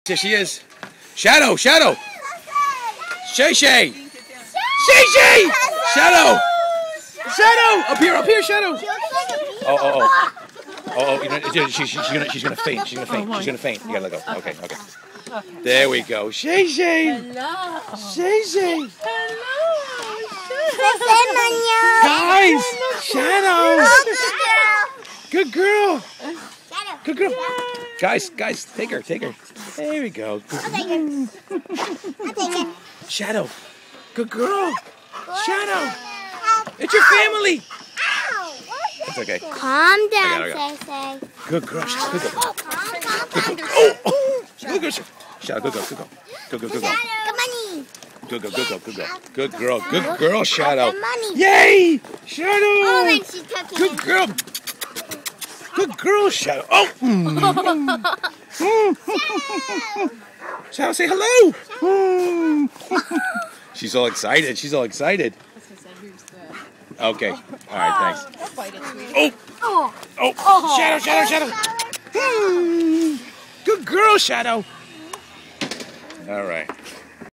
There she is. Shadow, Shadow. Shay Shay. Shay Shay. Shadow. Shadow. Up here, Shadow. Oh, you know, she's gonna faint. She's gonna faint. You gotta let go. Okay. There we go. Shay Shay. Hello. Shay Shay. Hello. Guys, Shadow. Good girl. Good girl. Guys, take her. There we go. I'll take her. Shadow. Good girl. Shadow. It's your family. It's okay. Calm down, I got Say. Good girl. Good girl. Calm. Oh. Good girl. Shadow. Good girl. Good girl, Shadow. Yay! Shadow. Oh, and she took it. Good girl. Good girl, Shadow. Oh. Shadow, say hello. She's all excited. Okay. All right, thanks. Oh. Shadow. Good girl, Shadow. All right.